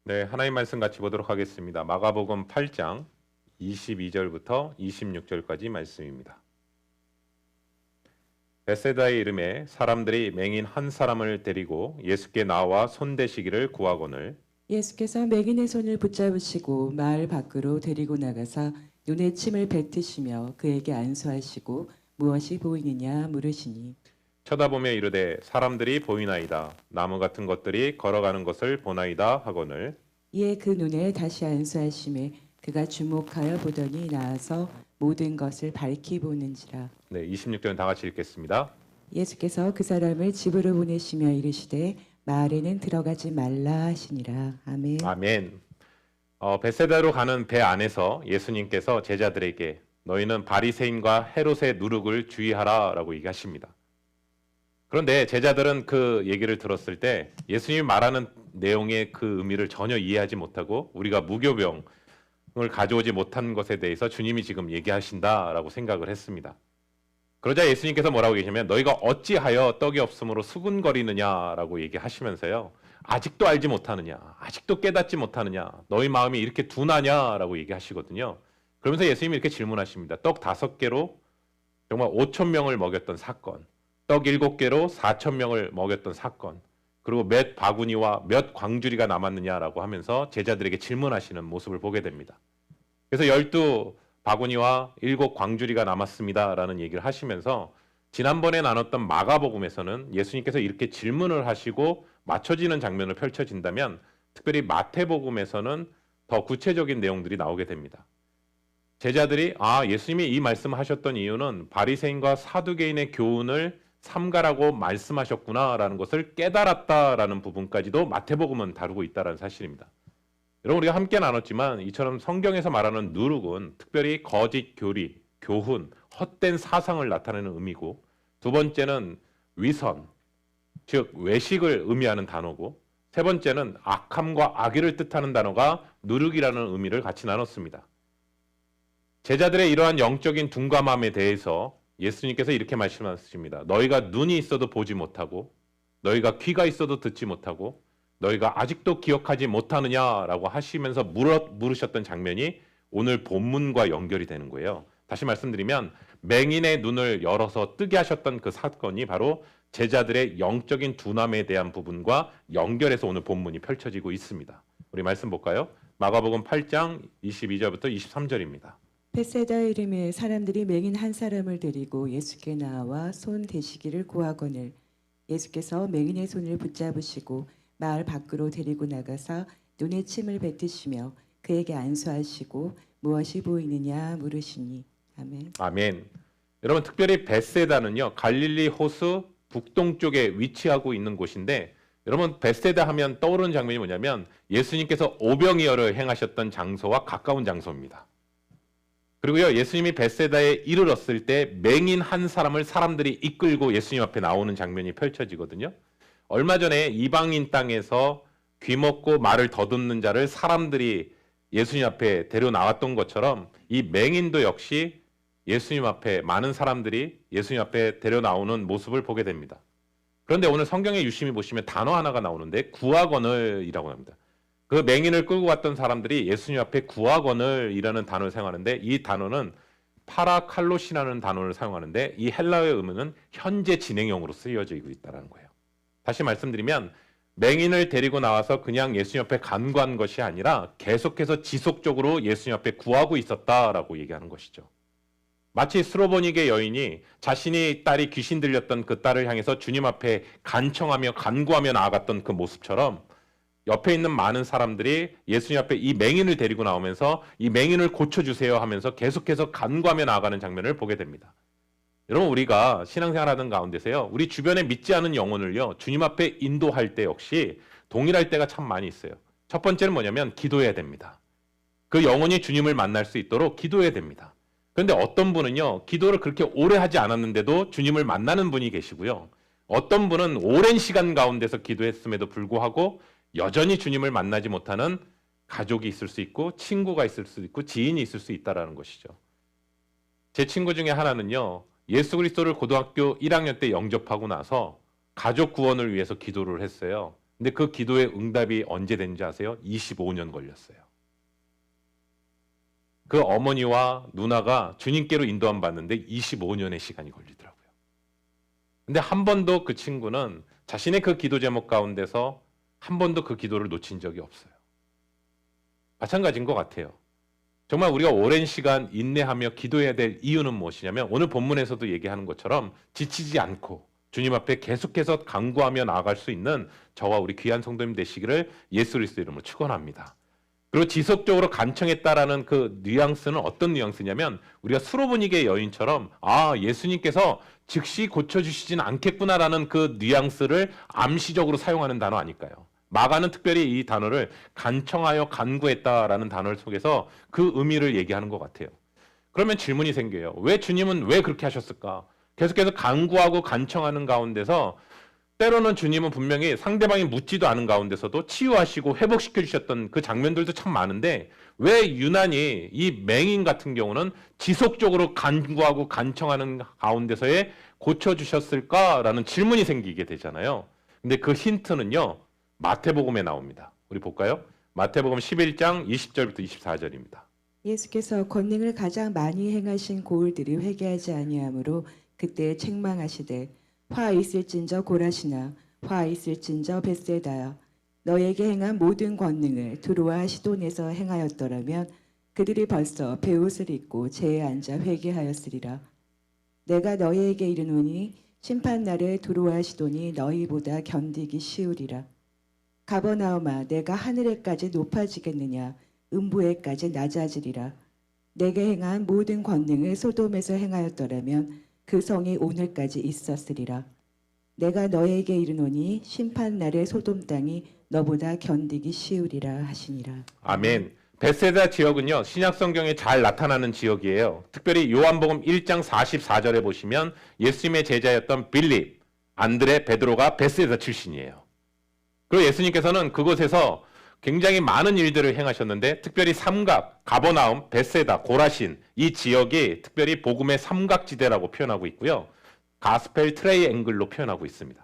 네, 하나님 말씀 같이 보도록 하겠습니다. 마가복음 8장 22절부터 26절까지 말씀입니다. 베세다의 이름에 사람들이 맹인 한 사람을 데리고 예수께 나와 손대시기를 구하거늘 예수께서 맹인의 손을 붙잡으시고 마을 밖으로 데리고 나가사 눈에 침을 뱉으시며 그에게 안수하시고 무엇이 보이느냐 물으시니 쳐다보며 이르되 사람들이 보이나이다. 나무 같은 것들이 걸어가는 것을 보나이다 하거늘 이에 그 눈에 다시 안수하심에 그가 주목하여 보더니 나아서 모든 것을 밝히 보는지라. 네, 26절은 다 같이 읽겠습니다. 예수께서 그 사람을 집으로 보내시며 이르시되 마을에는 들어가지 말라 하시니라. 아멘. 아멘. 베세다로 가는 배 안에서 예수님께서 제자들에게 너희는 바리새인과 헤롯의 누룩을 주의하라라고 얘기하십니다. 그런데 제자들은 그 얘기를 들었을 때 예수님이 말하는 내용의 그 의미를 전혀 이해하지 못하고 우리가 무교병을 가져오지 못한 것에 대해서 주님이 지금 얘기하신다라고 생각을 했습니다. 그러자 예수님께서 뭐라고 계시냐면 너희가 어찌하여 떡이 없으므로 수군거리느냐라고 얘기하시면서요. 아직도 알지 못하느냐, 아직도 깨닫지 못하느냐, 너희 마음이 이렇게 둔하냐라고 얘기하시거든요. 그러면서 예수님이 이렇게 질문하십니다. 떡 5개로 정말 5,000명을 먹였던 사건, 떡 7개로 4,000명을 먹였던 사건, 그리고 몇 바구니와 몇 광주리가 남았느냐라고 하면서 제자들에게 질문하시는 모습을 보게 됩니다. 그래서 12 바구니와 7 광주리가 남았습니다라는 얘기를 하시면서 지난번에 나눴던 마가복음에서는 예수님께서 이렇게 질문을 하시고 맞춰지는 장면을 펼쳐진다면 특별히 마태복음에서는 더 구체적인 내용들이 나오게 됩니다. 제자들이 예수님이 이 말씀하셨던 이유는 바리새인과 사두개인의 교훈을 삼가라고 말씀하셨구나라는 것을 깨달았다라는 부분까지도 마태복음은 다루고 있다는 사실입니다. 여러분 우리가 함께 나눴지만 이처럼 성경에서 말하는 누룩은 특별히 거짓 교리, 교훈, 헛된 사상을 나타내는 의미고 두 번째는 위선, 즉 외식을 의미하는 단어고 세 번째는 악함과 악의를 뜻하는 단어가 누룩이라는 의미를 같이 나눴습니다. 제자들의 이러한 영적인 둔감함에 대해서 예수님께서 이렇게 말씀하십니다. 너희가 눈이 있어도 보지 못하고 너희가 귀가 있어도 듣지 못하고 너희가 아직도 기억하지 못하느냐라고 하시면서 물으셨던 장면이 오늘 본문과 연결이 되는 거예요. 다시 말씀드리면 맹인의 눈을 열어서 뜨게 하셨던 그 사건이 바로 제자들의 영적인 둔함에 대한 부분과 연결해서 오늘 본문이 펼쳐지고 있습니다. 우리 말씀 볼까요? 마가복음 8장 22절부터 23절입니다. 베세다의 이름에 사람들이 맹인 한 사람을 데리고 예수께 나와 손 대시기를 구하거늘 예수께서 맹인의 손을 붙잡으시고 마을 밖으로 데리고 나가사 눈에 침을 뱉으시며 그에게 안수하시고 무엇이 보이느냐 물으시니 아멘. 아멘. 여러분 특별히 베세다는요 갈릴리 호수 북동쪽에 위치하고 있는 곳인데 여러분 베세다 하면 떠오르는 장면이 뭐냐면 예수님께서 오병이어를 행하셨던 장소와 가까운 장소입니다. 그리고요 예수님이 베세다에 이르렀을 때 맹인 한 사람을 사람들이 이끌고 예수님 앞에 나오는 장면이 펼쳐지거든요. 얼마 전에 이방인 땅에서 귀먹고 말을 더듬는 자를 사람들이 예수님 앞에 데려나왔던 것처럼 이 맹인도 역시 예수님 앞에 많은 사람들이 예수님 앞에 데려나오는 모습을 보게 됩니다. 그런데 오늘 성경에 유심히 보시면 단어 하나가 나오는데 구하거늘이라고 합니다. 그 맹인을 끌고 왔던 사람들이 예수님 앞에 구하거늘이라는 단어를 사용하는데 이 단어는 파라칼로시라는 단어를 사용하는데 이 헬라어의 의미는 현재 진행형으로 쓰여지고 있다는 거예요. 다시 말씀드리면 맹인을 데리고 나와서 그냥 예수님 앞에 간구한 것이 아니라 계속해서 지속적으로 예수님 앞에 구하고 있었다라고 얘기하는 것이죠. 마치 스로보니게 여인이 자신의 딸이 귀신 들렸던 그 딸을 향해서 주님 앞에 간청하며 간구하며 나아갔던 그 모습처럼 옆에 있는 많은 사람들이 예수님 앞에 이 맹인을 데리고 나오면서 이 맹인을 고쳐주세요 하면서 계속해서 간구하며 나아가는 장면을 보게 됩니다. 여러분 우리가 신앙생활하는 가운데서요 우리 주변에 믿지 않은 영혼을요 주님 앞에 인도할 때 역시 동일할 때가 참 많이 있어요. 첫 번째는 뭐냐면 기도해야 됩니다. 그 영혼이 주님을 만날 수 있도록 기도해야 됩니다. 그런데 어떤 분은요 기도를 그렇게 오래 하지 않았는데도 주님을 만나는 분이 계시고요. 어떤 분은 오랜 시간 가운데서 기도했음에도 불구하고 여전히 주님을 만나지 못하는 가족이 있을 수 있고 친구가 있을 수 있고 지인이 있을 수 있다는 것이죠. 제 친구 중에 하나는요. 예수 그리스도를 고등학교 1학년 때 영접하고 나서 가족 구원을 위해서 기도를 했어요. 근데 그 기도의 응답이 언제 된지 아세요? 25년 걸렸어요. 그 어머니와 누나가 주님께로 인도함 받는데 25년의 시간이 걸리더라고요. 근데 한 번도 그 친구는 자신의 그 기도 제목 가운데서 한 번도 그 기도를 놓친 적이 없어요. 마찬가지인 것 같아요. 정말 우리가 오랜 시간 인내하며 기도해야 될 이유는 무엇이냐면 오늘 본문에서도 얘기하는 것처럼 지치지 않고 주님 앞에 계속해서 간구하며 나아갈 수 있는 저와 우리 귀한 성도님 되시기를 예수 그리스도 이름으로 축원합니다. 그리고 지속적으로 간청했다라는 그 뉘앙스는 어떤 뉘앙스냐면 우리가 수로보니게의 여인처럼 예수님께서 즉시 고쳐주시진 않겠구나라는 그 뉘앙스를 암시적으로 사용하는 단어 아닐까요? 마가는 특별히 이 단어를 간청하여 간구했다라는 단어를 속에서 그 의미를 얘기하는 것 같아요. 그러면 질문이 생겨요. 왜 주님은 왜 그렇게 하셨을까? 계속해서 간구하고 간청하는 가운데서 때로는 주님은 분명히 상대방이 묻지도 않은 가운데서도 치유하시고 회복시켜 주셨던 그 장면들도 참 많은데 왜 유난히 이 맹인 같은 경우는 지속적으로 간구하고 간청하는 가운데서에 고쳐주셨을까라는 질문이 생기게 되잖아요. 근데 그 힌트는요. 마태복음에 나옵니다. 우리 볼까요? 마태복음 11장 20절부터 24절입니다. 예수께서 권능을 가장 많이 행하신 고을들이 회개하지 아니하므로 그때 책망하시되 화 있을진저 고라시나 화 있을진저 벳세다야 너에게 행한 모든 권능을 두로와 시돈에서 행하였더라면 그들이 벌써 베옷을 입고 재에 앉아 회개하였으리라. 내가 너희에게 이르노니 심판날에 두로와 시돈이 너희보다 견디기 쉬우리라. 가버나움아 내가 하늘에까지 높아지겠느냐 음부에까지 낮아지리라. 내게 행한 모든 권능을 소돔에서 행하였더라면 그 성이 오늘까지 있었으리라. 내가 너에게 이르노니 심판날에 소돔 땅이 너보다 견디기 쉬우리라 하시니라. 아멘. 벳세다 지역은요. 신약 성경에 잘 나타나는 지역이에요. 특별히 요한복음 1장 44절에 보시면 예수님의 제자였던 빌립, 안드레, 베드로가 벳세다 출신이에요. 그리고 예수님께서는 그곳에서 굉장히 많은 일들을 행하셨는데 특별히 삼각, 가버나움, 벳세다, 고라신 이 지역이 특별히 복음의 삼각지대라고 표현하고 있고요. 가스펠 트레이앵글로 표현하고 있습니다.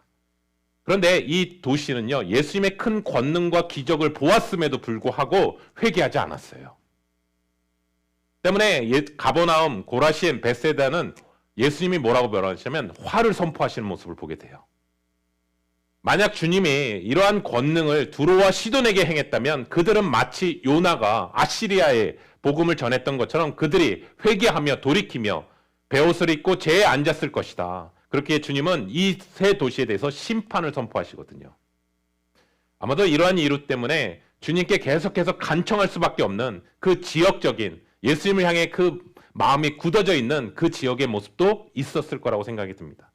그런데 이 도시는요. 예수님의 큰 권능과 기적을 보았음에도 불구하고 회개하지 않았어요. 때문에 가버나움, 고라신, 벳세다는 예수님이 뭐라고 변화하시냐면 화를 선포하시는 모습을 보게 돼요. 만약 주님이 이러한 권능을 두로와 시돈에게 행했다면 그들은 마치 요나가 아시리아에 복음을 전했던 것처럼 그들이 회개하며 돌이키며 베옷을 입고 재에 앉았을 것이다. 그렇게 주님은 이 세 도시에 대해서 심판을 선포하시거든요. 아마도 이러한 이유 때문에 주님께 계속해서 간청할 수밖에 없는 그 지역적인 예수님을 향해 그 마음이 굳어져 있는 그 지역의 모습도 있었을 거라고 생각이 듭니다.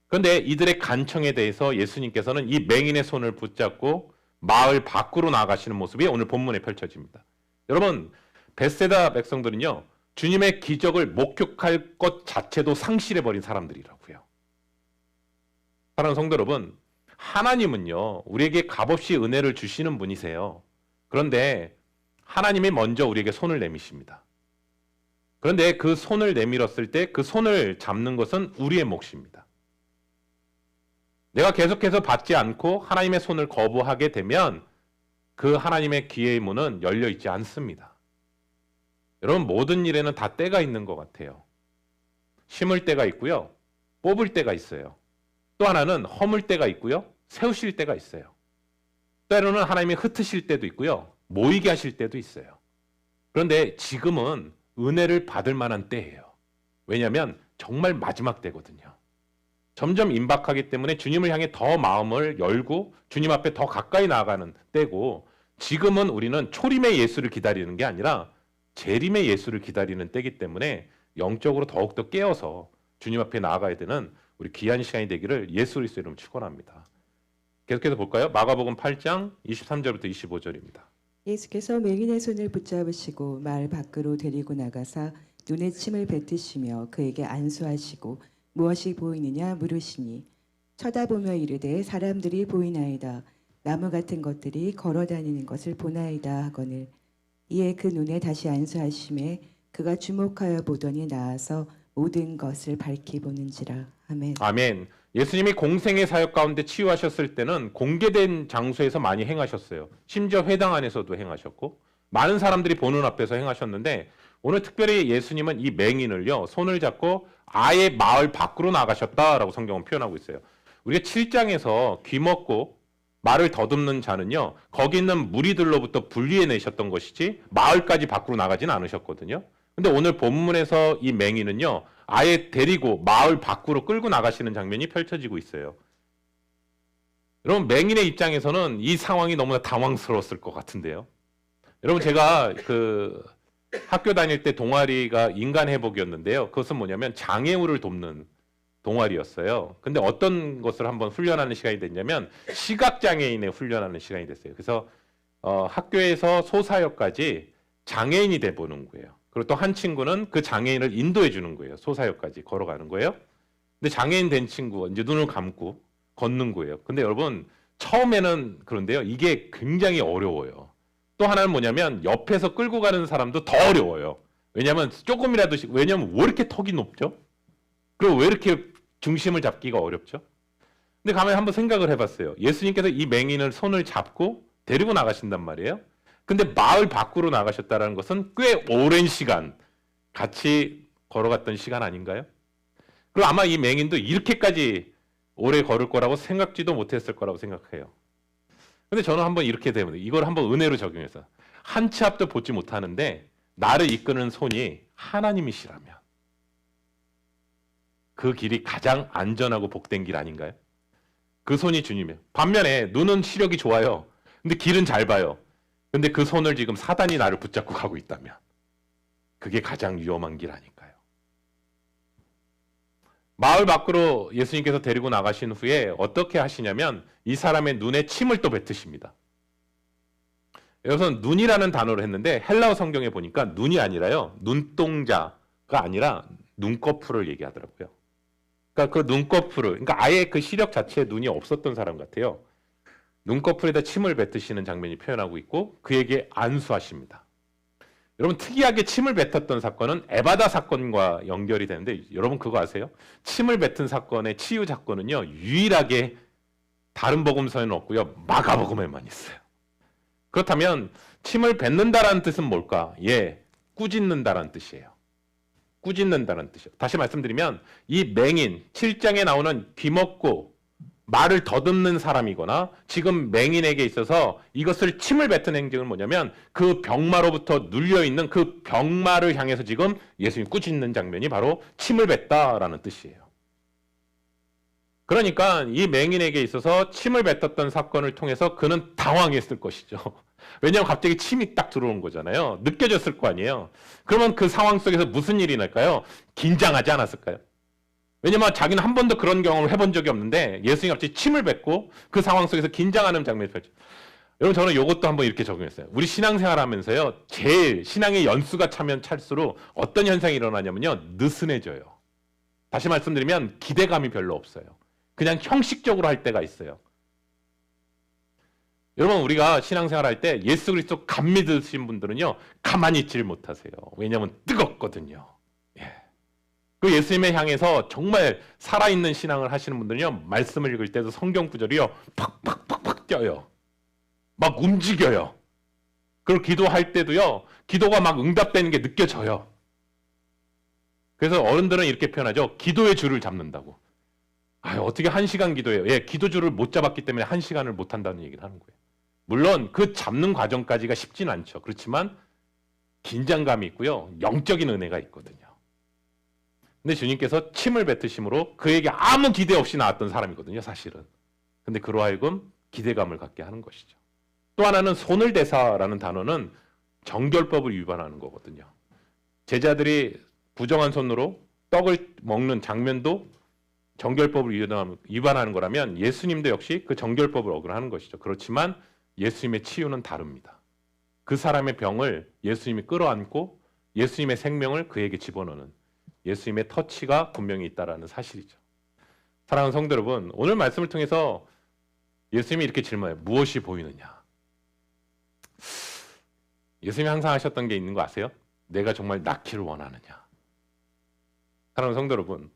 그런데 이들의 간청에 대해서 예수님께서는 이 맹인의 손을 붙잡고 마을 밖으로 나아가시는 모습이 오늘 본문에 펼쳐집니다. 여러분, 벳세다 백성들은요. 주님의 기적을 목격할 것 자체도 상실해버린 사람들이라고요. 사랑하는 성도 여러분, 하나님은요. 우리에게 값없이 은혜를 주시는 분이세요. 그런데 하나님이 먼저 우리에게 손을 내미십니다. 그런데 그 손을 내밀었을 때 그 손을 잡는 것은 우리의 몫입니다. 내가 계속해서 받지 않고 하나님의 손을 거부하게 되면 그 하나님의 기회의 문은 열려 있지 않습니다. 여러분 모든 일에는 다 때가 있는 것 같아요. 심을 때가 있고요. 뽑을 때가 있어요. 또 하나는 허물 때가 있고요. 세우실 때가 있어요. 때로는 하나님이 흩으실 때도 있고요. 모이게 하실 때도 있어요. 그런데 지금은 은혜를 받을 만한 때예요. 왜냐하면 정말 마지막 때거든요. 점점 임박하기 때문에 주님을 향해 더 마음을 열고 주님 앞에 더 가까이 나아가는 때고 지금은 우리는 초림의 예수를 기다리는 게 아니라 재림의 예수를 기다리는 때이기 때문에 영적으로 더욱더 깨어서 주님 앞에 나아가야 되는 우리 귀한 시간이 되기를 예수 그리스도 이름으로 축원합니다. 계속해서 볼까요? 마가복음 8장 23절부터 25절입니다. 예수께서 맹인의 손을 붙잡으시고 마을 밖으로 데리고 나가사 눈에 침을 뱉으시며 그에게 안수하시고 무엇이 보이느냐 물으시니 쳐다보며 이르되 사람들이 보이나이다. 나무 같은 것들이 걸어다니는 것을 보나이다 하거늘 이에 그 눈에 다시 안수하심에 그가 주목하여 보더니 나아서 모든 것을 밝히 보는지라. 아멘. 아멘. 예수님이 공생의 사역 가운데 치유하셨을 때는 공개된 장소에서 많이 행하셨어요. 심지어 회당 안에서도 행하셨고 많은 사람들이 보는 앞에서 행하셨는데 오늘 특별히 예수님은 이 맹인을요 손을 잡고 아예 마을 밖으로 나가셨다라고 성경은 표현하고 있어요. 우리가 7장에서 귀먹고 말을 더듬는 자는요 거기 있는 무리들로부터 분리해내셨던 것이지 마을까지 밖으로 나가진 않으셨거든요. 근데 오늘 본문에서 이 맹인은요 아예 데리고 마을 밖으로 끌고 나가시는 장면이 펼쳐지고 있어요. 여러분 맹인의 입장에서는 이 상황이 너무나 당황스러웠을 것 같은데요. 여러분 제가 그 학교 다닐 때 동아리가 인간회복이었는데요. 그것은 뭐냐면 장애우를 돕는 동아리였어요. 근데 어떤 것을 한번 훈련하는 시간이 됐냐면 시각장애인의 훈련하는 시간이 됐어요. 그래서 학교에서 소사역까지 장애인이 돼보는 거예요. 그리고 또 한 친구는 그 장애인을 인도해 주는 거예요. 소사역까지 걸어가는 거예요. 근데 장애인 된 친구 이제 눈을 감고 걷는 거예요. 근데 여러분 처음에는 그런데요. 이게 굉장히 어려워요. 또 하나는 뭐냐면 옆에서 끌고 가는 사람도 더 어려워요. 왜냐하면 조금이라도 왜냐하면 왜 이렇게 턱이 높죠? 그리고 왜 이렇게 중심을 잡기가 어렵죠? 근데 가만히 한번 생각을 해봤어요. 예수님께서 이 맹인을 손을 잡고 데리고 나가신단 말이에요. 근데 마을 밖으로 나가셨다는 것은 꽤 오랜 시간 같이 걸어갔던 시간 아닌가요? 그리고 아마 이 맹인도 이렇게까지 오래 걸을 거라고 생각지도 못했을 거라고 생각해요. 근데 저는 한번 이렇게 되면 이걸 한번 은혜로 적용해서 한 치 앞도 보지 못하는데 나를 이끄는 손이 하나님이시라면 그 길이 가장 안전하고 복된 길 아닌가요? 그 손이 주님이에요. 반면에 눈은 시력이 좋아요. 근데 길은 잘 봐요. 근데 그 손을 지금 사단이 나를 붙잡고 가고 있다면 그게 가장 위험한 길 아닐까요? 마을 밖으로 예수님께서 데리고 나가신 후에 어떻게 하시냐면 이 사람의 눈에 침을 또 뱉으십니다. 여기서 눈이라는 단어를 했는데 헬라어 성경에 보니까 눈이 아니라요. 눈동자가 아니라 눈꺼풀을 얘기하더라고요. 그러니까 그 눈꺼풀을 그러니까 아예 그 시력 자체에 눈이 없었던 사람 같아요. 눈꺼풀에다 침을 뱉으시는 장면이 표현하고 있고 그에게 안수하십니다. 여러분 특이하게 침을 뱉었던 사건은 에바다 사건과 연결이 되는데 여러분 그거 아세요? 침을 뱉은 사건의 치유 사건은요 유일하게 다른 복음서에는 없고요 마가복음에만 있어요. 그렇다면 침을 뱉는다라는 뜻은 뭘까? 예, 꾸짖는다라는 뜻이에요. 꾸짖는다는 뜻이에요. 다시 말씀드리면 이 맹인 7장에 나오는 귀먹고 말을 더듬는 사람이거나 지금 맹인에게 있어서 이것을 침을 뱉은 행정은 뭐냐면 그 병마로부터 눌려있는 그 병마를 향해서 지금 예수님이 꾸짖는 장면이 바로 침을 뱉다라는 뜻이에요. 그러니까 이 맹인에게 있어서 침을 뱉었던 사건을 통해서 그는 당황했을 것이죠. 왜냐하면 갑자기 침이 딱 들어온 거잖아요. 느껴졌을 거 아니에요. 그러면 그 상황 속에서 무슨 일이 날까요? 긴장하지 않았을까요? 왜냐면 자기는 한 번도 그런 경험을 해본 적이 없는데 예수님이 갑자기 침을 뱉고 그 상황 속에서 긴장하는 장면이 펼쳐. 여러분 저는 이것도 한번 이렇게 적용했어요. 우리 신앙생활 하면서요. 제일 신앙의 연수가 차면 찰수록 어떤 현상이 일어나냐면요. 느슨해져요. 다시 말씀드리면 기대감이 별로 없어요. 그냥 형식적으로 할 때가 있어요. 여러분 우리가 신앙생활 할 때 예수 그리스도 감 믿으신 분들은요. 가만히 있지를 못하세요. 왜냐하면 뜨겁거든요. 예. 그 예수님을 향해서 정말 살아있는 신앙을 하시는 분들은요. 말씀을 읽을 때도 성경 구절이요. 팍팍팍팍 뛰어요. 막 움직여요. 그리고 기도할 때도요. 기도가 막 응답되는 게 느껴져요. 그래서 어른들은 이렇게 표현하죠. 기도의 줄을 잡는다고. 어떻게 1시간 기도해요? 예, 기도줄을 못 잡았기 때문에 1시간을 못 한다는 얘기를 하는 거예요. 물론 그 잡는 과정까지가 쉽진 않죠. 그렇지만 긴장감이 있고요. 영적인 은혜가 있거든요. 근데 주님께서 침을 뱉으심으로 그에게 아무 기대 없이 나왔던 사람이거든요. 사실은. 근데 그로 하여금 기대감을 갖게 하는 것이죠. 또 하나는 손을 대사라는 단어는 정결법을 위반하는 거거든요. 제자들이 부정한 손으로 떡을 먹는 장면도 정결법을 위반하는 거라면 예수님도 역시 그 정결법을 어긋나는 것이죠. 그렇지만 예수님의 치유는 다릅니다. 그 사람의 병을 예수님이 끌어안고 예수님의 생명을 그에게 집어넣는 예수님의 터치가 분명히 있다는 사실이죠. 사랑하는 성도 여러분, 오늘 말씀을 통해서 예수님이 이렇게 질문해요. 무엇이 보이느냐? 예수님이 항상 하셨던 게 있는 거 아세요? 내가 정말 낫기를 원하느냐? 사랑하는 성도 여러분,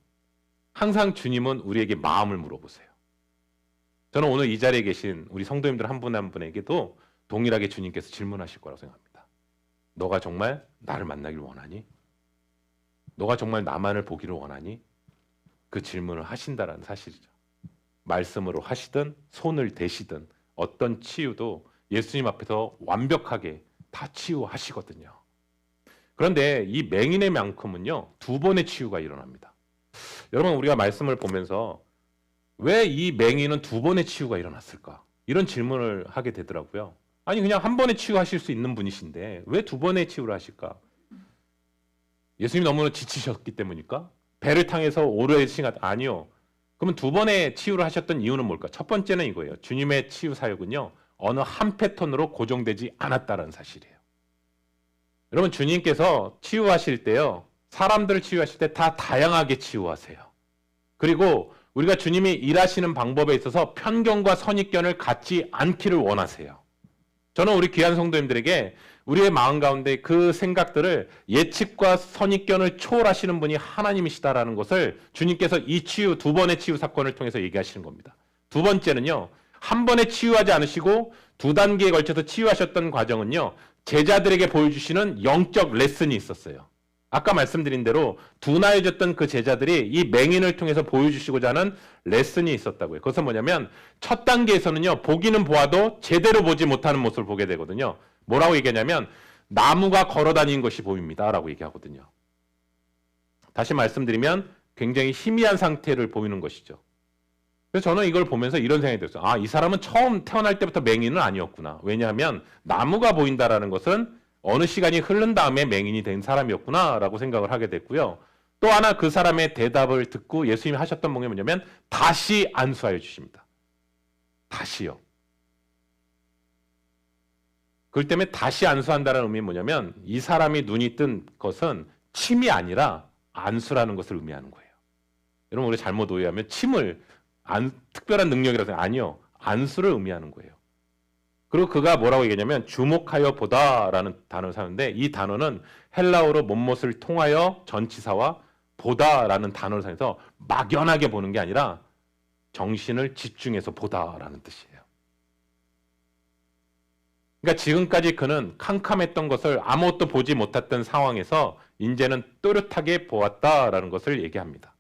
항상 주님은 우리에게 마음을 물어보세요. 저는 오늘 이 자리에 계신 우리 성도님들 한 분 한 분에게도 동일하게 주님께서 질문하실 거라고 생각합니다. 너가 정말 나를 만나길 원하니? 너가 정말 나만을 보기를 원하니? 그 질문을 하신다라는 사실이죠. 말씀으로 하시든 손을 대시든 어떤 치유도 예수님 앞에서 완벽하게 다 치유하시거든요. 그런데 이 맹인의 만큼은요, 두 번의 치유가 일어납니다. 여러분, 우리가 말씀을 보면서 왜 이 맹인은 두 번의 치유가 일어났을까? 이런 질문을 하게 되더라고요. 아니, 그냥 한 번에 치유하실 수 있는 분이신데 왜 두 번의 치유를 하실까? 예수님이 너무 지치셨기 때문일까? 배를 탕해서 오래 시간 아니요. 그러면 두 번의 치유를 하셨던 이유는 뭘까? 첫 번째는 이거예요. 주님의 치유 사역은요, 어느 한 패턴으로 고정되지 않았다는 사실이에요. 여러분, 주님께서 치유하실 때요, 사람들을 치유하실 때 다 다양하게 치유하세요. 그리고 우리가 주님이 일하시는 방법에 있어서 편견과 선입견을 갖지 않기를 원하세요. 저는 우리 귀한 성도님들에게 우리의 마음 가운데 그 생각들을 예측과 선입견을 초월하시는 분이 하나님이시다라는 것을 주님께서 이 치유, 두 번의 치유 사건을 통해서 얘기하시는 겁니다. 두 번째는요, 한 번에 치유하지 않으시고 두 단계에 걸쳐서 치유하셨던 과정은요, 제자들에게 보여주시는 영적 레슨이 있었어요. 아까 말씀드린 대로 둔하여졌던 그 제자들이 이 맹인을 통해서 보여주시고자 하는 레슨이 있었다고요. 그것은 뭐냐면 첫 단계에서는요, 보기는 보아도 제대로 보지 못하는 모습을 보게 되거든요. 뭐라고 얘기하냐면 나무가 걸어다니는 것이 보입니다 라고 얘기하거든요. 다시 말씀드리면 굉장히 희미한 상태를 보이는 것이죠. 그래서 저는 이걸 보면서 이런 생각이 들었어요. 아, 이 사람은 처음 태어날 때부터 맹인은 아니었구나. 왜냐하면 나무가 보인다라는 것은 어느 시간이 흐른 다음에 맹인이 된 사람이었구나 라고 생각을 하게 됐고요. 또 하나 그 사람의 대답을 듣고 예수님이 하셨던 게 뭐냐면 다시 안수하여 주십니다. 다시요. 그렇기 때문에 다시 안수한다는 의미는 뭐냐면 이 사람이 눈이 뜬 것은 침이 아니라 안수라는 것을 의미하는 거예요. 여러분, 우리 잘못 오해하면 침을 특별한 능력이라고 생각 아니요. 안수를 의미하는 거예요. 그리고 그가 뭐라고 얘기하냐면 주목하여 보다라는 단어를 사용하는데 이 단어는 헬라어로 못못을 통하여 전치사와 보다라는 단어를 사용해서 막연하게 보는 게 아니라 정신을 집중해서 보다라는 뜻이에요. 그러니까 지금까지 그는 캄캄했던 것을 아무것도 보지 못했던 상황에서 이제는 또렷하게 보았다라는 것을 얘기합니다.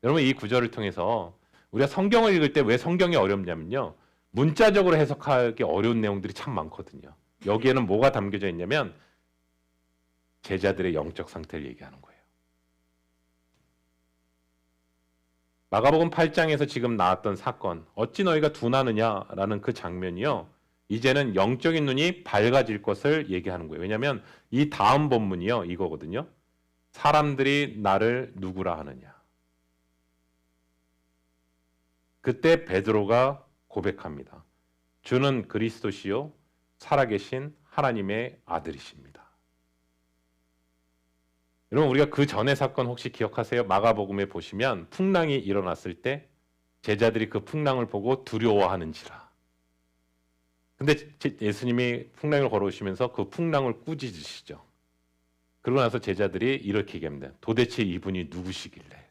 여러분, 이 구절을 통해서 우리가 성경을 읽을 때 왜 성경이 어렵냐면요, 문자적으로 해석하기 어려운 내용들이 참 많거든요. 여기에는 뭐가 담겨져 있냐면 제자들의 영적 상태를 얘기하는 거예요. 마가복음 8장에서 지금 나왔던 사건, 어찌 너희가 둔하느냐라는 그 장면이요, 이제는 영적인 눈이 밝아질 것을 얘기하는 거예요. 왜냐하면 이 다음 본문이요, 이거거든요. 사람들이 나를 누구라 하느냐. 그때 베드로가 고백합니다. 주는 그리스도시요 살아계신 하나님의 아들이십니다. 여러분, 우리가 그 전의 사건 혹시 기억하세요? 마가복음에 보시면 풍랑이 일어났을 때 제자들이 그 풍랑을 보고 두려워하는지라. 근데 예수님이 풍랑을 걸어오시면서 그 풍랑을 꾸짖으시죠. 그러고 나서 제자들이 이렇게 얘기합니다. 도대체 이분이 누구시길래?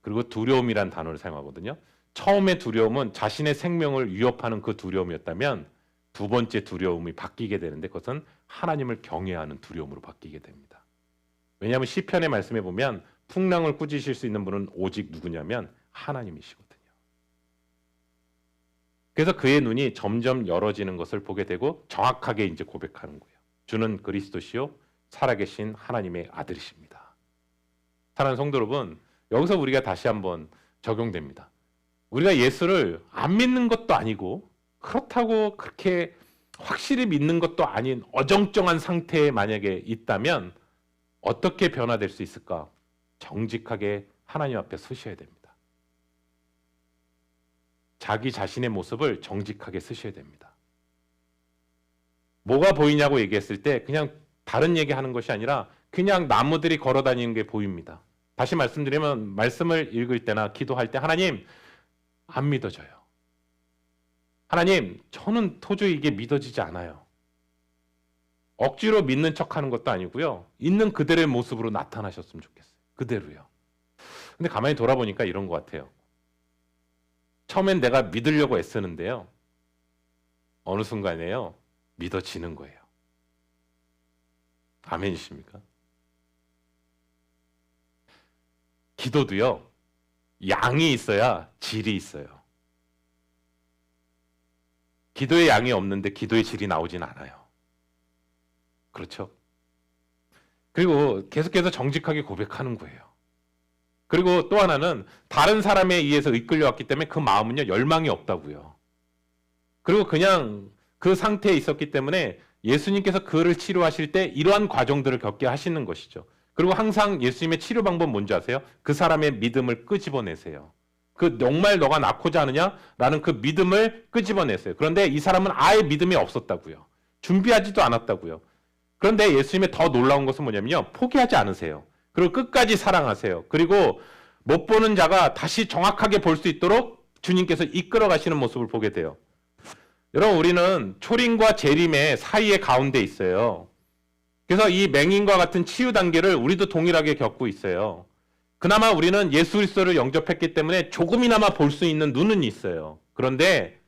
그리고 두려움이란 단어를 사용하거든요. 처음의 두려움은 자신의 생명을 위협하는 그 두려움이었다면 두 번째 두려움이 바뀌게 되는데 그것은 하나님을 경외하는 두려움으로 바뀌게 됩니다. 왜냐하면 시편의 말씀에 보면 풍랑을 꾸짖으실 수 있는 분은 오직 누구냐면 하나님이시거든요. 그래서 그의 눈이 점점 열어지는 것을 보게 되고 정확하게 이제 고백하는 거예요. 주는 그리스도시요 살아계신 하나님의 아들이십니다. 사랑하는 성도 여러분, 여기서 우리가 다시 한번 적용됩니다. 우리가 예수를 안 믿는 것도 아니고 그렇다고 그렇게 확실히 믿는 것도 아닌 어정쩡한 상태에 만약에 있다면 어떻게 변화될 수 있을까? 정직하게 하나님 앞에 서셔야 됩니다. 자기 자신의 모습을 정직하게 서셔야 됩니다. 뭐가 보이냐고 얘기했을 때 그냥 다른 얘기하는 것이 아니라 그냥 나무들이 걸어다니는 게 보입니다. 다시 말씀드리면 말씀을 읽을 때나 기도할 때 하나님, 안 믿어져요. 하나님, 저는 도저히 이게 믿어지지 않아요. 억지로 믿는 척하는 것도 아니고요. 있는 그대로의 모습으로 나타나셨으면 좋겠어요. 그대로요. 근데 가만히 돌아보니까 이런 것 같아요. 처음엔 내가 믿으려고 애쓰는데요. 어느 순간에요. 믿어지는 거예요. 아멘이십니까? 기도도요. 양이 있어야 질이 있어요. 기도의 양이 없는데 기도의 질이 나오진 않아요. 그렇죠? 그리고 계속해서 정직하게 고백하는 거예요. 그리고 또 하나는 다른 사람에 의해서 이끌려왔기 때문에 그 마음은요, 열망이 없다고요. 그리고 그냥 그 상태에 있었기 때문에 예수님께서 그를 치료하실 때 이러한 과정들을 겪게 하시는 것이죠. 그리고 항상 예수님의 치료 방법 뭔지 아세요? 그 사람의 믿음을 끄집어내세요. 그 정말 너가 낳고자 하느냐라는 그 믿음을 끄집어내세요. 그런데 이 사람은 아예 믿음이 없었다고요. 준비하지도 않았다고요. 그런데 예수님의 더 놀라운 것은 뭐냐면요. 포기하지 않으세요. 그리고 끝까지 사랑하세요. 그리고 못 보는 자가 다시 정확하게 볼 수 있도록 주님께서 이끌어 가시는 모습을 보게 돼요. 여러분, 우리는 초림과 재림의 사이에 가운데 있어요. 그래서 이 맹인과 같은 치유 단계를 우리도 동일하게 겪고 있어요. 그나마 우리는 예수 그리스도를 영접했기 때문에 조금이나마 볼 수 있는 눈은 있어요. 그런데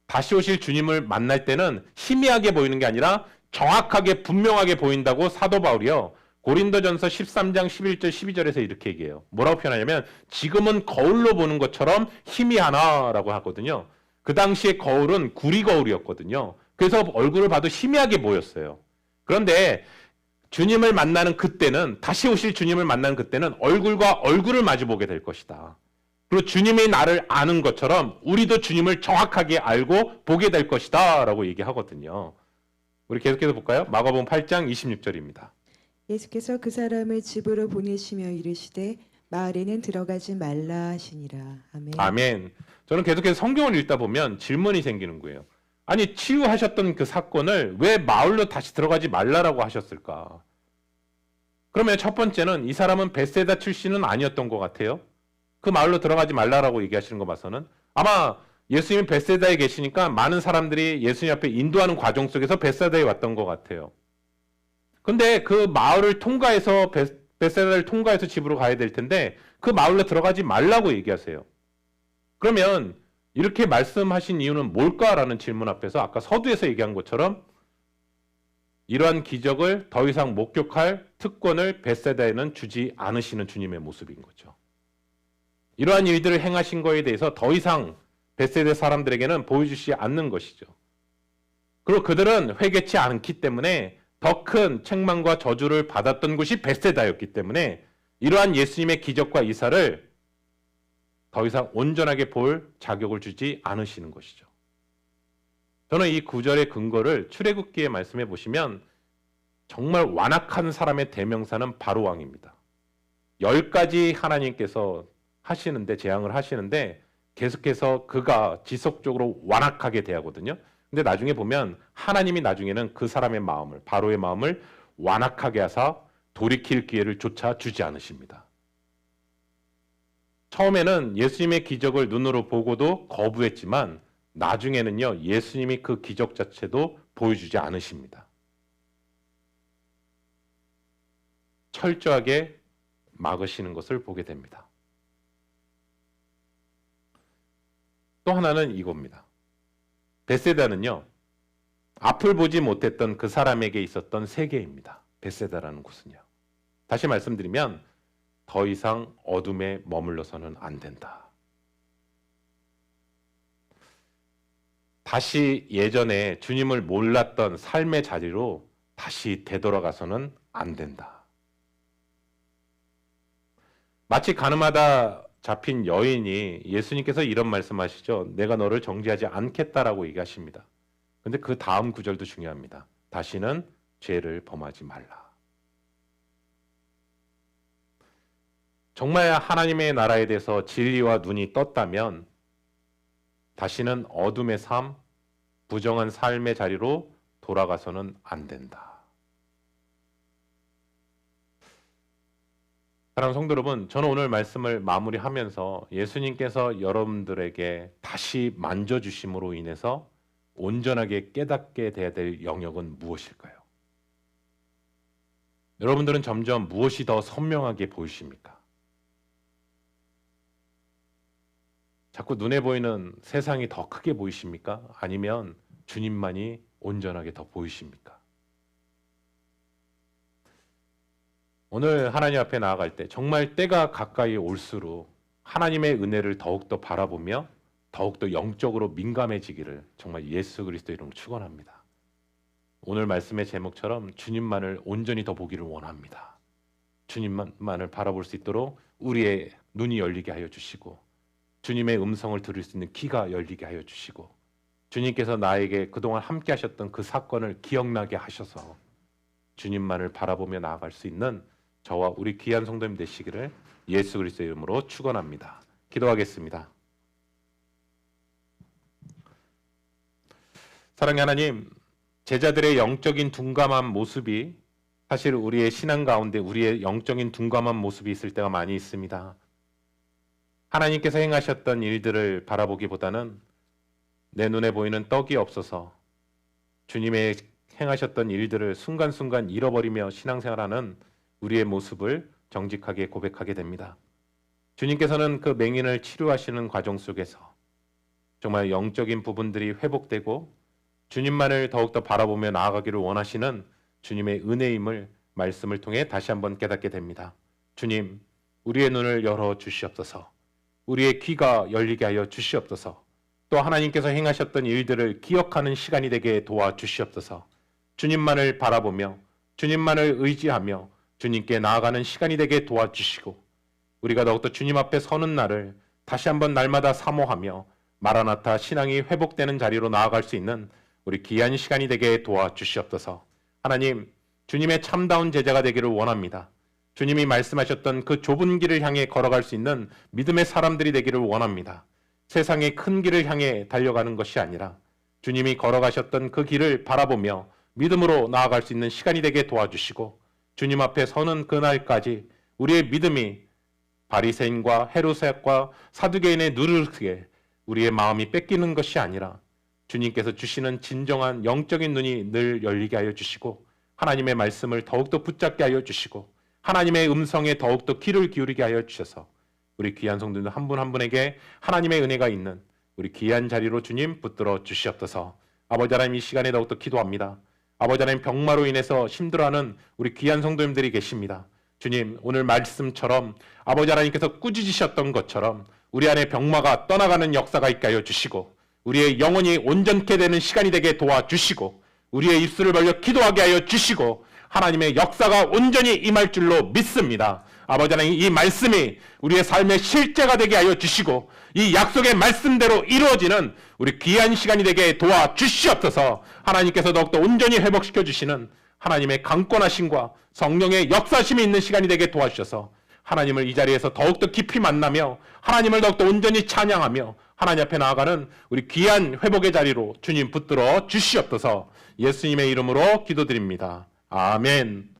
다시 오실 주님을 만날 때는 희미하게 보이는 게 아니라 정확하게 분명하게 보인다고 사도 바울이요. 고린도전서 13장 11절 12절에서 이렇게 얘기해요. 뭐라고 표현하냐면 지금은 거울로 보는 것처럼 희미하나라고 하거든요. 그 당시에 거울은 구리 거울이었거든요. 그래서 얼굴을 봐도 희미하게 보였어요. 그런데 주님을 만나는 그때는, 다시 오실 주님을 만나는 그때는 얼굴과 얼굴을 마주보게 될 것이다. 그리고 주님이 나를 아는 것처럼 우리도 주님을 정확하게 알고 보게 될 것이다 라고 얘기하거든요. 우리 계속해서 볼까요? 마가복음 8장 26절입니다. 예수께서 그 사람을 집으로 보내시며 이르시되 마을에는 들어가지 말라 하시니라. 아멘. 아멘. 저는 계속해서 성경을 읽다 보면 질문이 생기는 거예요. 아니, 치유하셨던 그 사건을 왜 마을로 다시 들어가지 말라라고 하셨을까? 그러면 첫 번째는 이 사람은 벳세다 출신은 아니었던 것 같아요. 그 마을로 들어가지 말라라고 얘기하시는 거 봐서는 아마 예수님이 벳세다에 계시니까 많은 사람들이 예수님 앞에 인도하는 과정 속에서 벳세다에 왔던 것 같아요. 근데 그 마을을 통과해서 벳세다를 통과해서 집으로 가야 될 텐데 그 마을로 들어가지 말라고 얘기하세요. 그러면 이렇게 말씀하신 이유는 뭘까라는 질문 앞에서 아까 서두에서 얘기한 것처럼 이러한 기적을 더 이상 목격할 특권을 벳세다에는 주지 않으시는 주님의 모습인 거죠. 이러한 일들을 행하신 거에 대해서 더 이상 벳세다 사람들에게는 보여주시지 않는 것이죠. 그리고 그들은 회개치 않기 때문에 더 큰 책망과 저주를 받았던 곳이 벳세다였기 때문에 이러한 예수님의 기적과 이사를 더 이상 온전하게 볼 자격을 주지 않으시는 것이죠. 저는 이 구절의 근거를 출애굽기에 말씀해 보시면 정말 완악한 사람의 대명사는 바로 왕입니다. 10가지 하나님께서 하시는데, 재앙을 하시는데 계속해서 그가 지속적으로 완악하게 대하거든요. 근데 나중에 보면 하나님이 나중에는 그 사람의 마음을, 바로의 마음을 완악하게 하사 돌이킬 기회를 조차 주지 않으십니다. 처음에는 예수님의 기적을 눈으로 보고도 거부했지만 나중에는요, 예수님이 그 기적 자체도 보여주지 않으십니다. 철저하게 막으시는 것을 보게 됩니다. 또 하나는 이겁니다. 벳세다는요, 앞을 보지 못했던 그 사람에게 있었던 세계입니다. 벳세다라는 곳은요. 다시 말씀드리면 더 이상 어둠에 머물러서는 안 된다. 다시 예전에 주님을 몰랐던 삶의 자리로 다시 되돌아가서는 안 된다. 마치 가늠하다 잡힌 여인이 예수님께서 이런 말씀하시죠. 내가 너를 정죄하지 않겠다라고 얘기하십니다. 근데 그 다음 구절도 중요합니다. 다시는 죄를 범하지 말라. 정말 하나님의 나라에 대해서 진리와 눈이 떴다면 다시는 어둠의 삶, 부정한 삶의 자리로 돌아가서는 안 된다. 사랑하는 성도 여러분, 저는 오늘 말씀을 마무리하면서 예수님께서 여러분들에게 다시 만져주심으로 인해서 온전하게 깨닫게 돼야 될 영역은 무엇일까요? 여러분들은 점점 무엇이 더 선명하게 보이십니까? 자꾸 눈에 보이는 세상이 더 크게 보이십니까? 아니면 주님만이 온전하게 더 보이십니까? 오늘 하나님 앞에 나아갈 때 정말 때가 가까이 올수록 하나님의 은혜를 더욱더 바라보며 더욱더 영적으로 민감해지기를 정말 예수 그리스도 이름으로 축원합니다. 오늘 말씀의 제목처럼 주님만을 온전히 더 보기를 원합니다. 주님만을 바라볼 수 있도록 우리의 눈이 열리게 하여 주시고 주님의 음성을 들을 수 있는 귀가 열리게 하여 주시고 주님께서 나에게 그동안 함께 하셨던 그 사건을 기억나게 하셔서 주님만을 바라보며 나아갈 수 있는 저와 우리 귀한 성도님 되시기를 예수 그리스도 이름으로 축원합니다. 기도하겠습니다. 사랑의 하나님, 제자들의 영적인 둔감한 모습이 사실 우리의 신앙 가운데 우리의 영적인 둔감한 모습이 있을 때가 많이 있습니다. 하나님께서 행하셨던 일들을 바라보기보다는 내 눈에 보이는 떡이 없어서 주님의 행하셨던 일들을 순간순간 잃어버리며 신앙생활하는 우리의 모습을 정직하게 고백하게 됩니다. 주님께서는 그 맹인을 치료하시는 과정 속에서 정말 영적인 부분들이 회복되고 주님만을 더욱더 바라보며 나아가기를 원하시는 주님의 은혜임을 말씀을 통해 다시 한번 깨닫게 됩니다. 주님, 우리의 눈을 열어 주시옵소서. 우리의 귀가 열리게 하여 주시옵소서. 또 하나님께서 행하셨던 일들을 기억하는 시간이 되게 도와주시옵소서. 주님만을 바라보며 주님만을 의지하며 주님께 나아가는 시간이 되게 도와주시고 우리가 더욱더 주님 앞에 서는 날을 다시 한번 날마다 사모하며 마라나타 신앙이 회복되는 자리로 나아갈 수 있는 우리 귀한 시간이 되게 도와주시옵소서. 하나님, 주님의 참다운 제자가 되기를 원합니다. 주님이 말씀하셨던 그 좁은 길을 향해 걸어갈 수 있는 믿음의 사람들이 되기를 원합니다. 세상의 큰 길을 향해 달려가는 것이 아니라 주님이 걸어가셨던 그 길을 바라보며 믿음으로 나아갈 수 있는 시간이 되게 도와주시고 주님 앞에 서는 그날까지 우리의 믿음이 바리새인과 헤로새과 사두개인의 누르게 우리의 마음이 뺏기는 것이 아니라 주님께서 주시는 진정한 영적인 눈이 늘 열리게 하여 주시고 하나님의 말씀을 더욱더 붙잡게 하여 주시고 하나님의 음성에 더욱더 귀를 기울이게 하여 주셔서 우리 귀한 성도들 한 분 한 분에게 하나님의 은혜가 있는 우리 귀한 자리로 주님 붙들어 주시옵소서. 아버지 하나님, 이 시간에 더욱더 기도합니다. 아버지 하나님, 병마로 인해서 힘들어하는 우리 귀한 성도님들이 계십니다. 주님, 오늘 말씀처럼 아버지 하나님께서 꾸짖으셨던 것처럼 우리 안에 병마가 떠나가는 역사가 있게 하여 주시고 우리의 영혼이 온전케 되는 시간이 되게 도와주시고 우리의 입술을 벌려 기도하게 하여 주시고 하나님의 역사가 온전히 임할 줄로 믿습니다. 아버지 하나님, 이 말씀이 우리의 삶의 실제가 되게 하여 주시고 이 약속의 말씀대로 이루어지는 우리 귀한 시간이 되게 도와주시옵소서. 하나님께서 더욱더 온전히 회복시켜 주시는 하나님의 강권하심과 성령의 역사심이 있는 시간이 되게 도와주셔서 하나님을 이 자리에서 더욱더 깊이 만나며 하나님을 더욱더 온전히 찬양하며 하나님 앞에 나아가는 우리 귀한 회복의 자리로 주님 붙들어 주시옵소서. 예수님의 이름으로 기도드립니다. 아멘.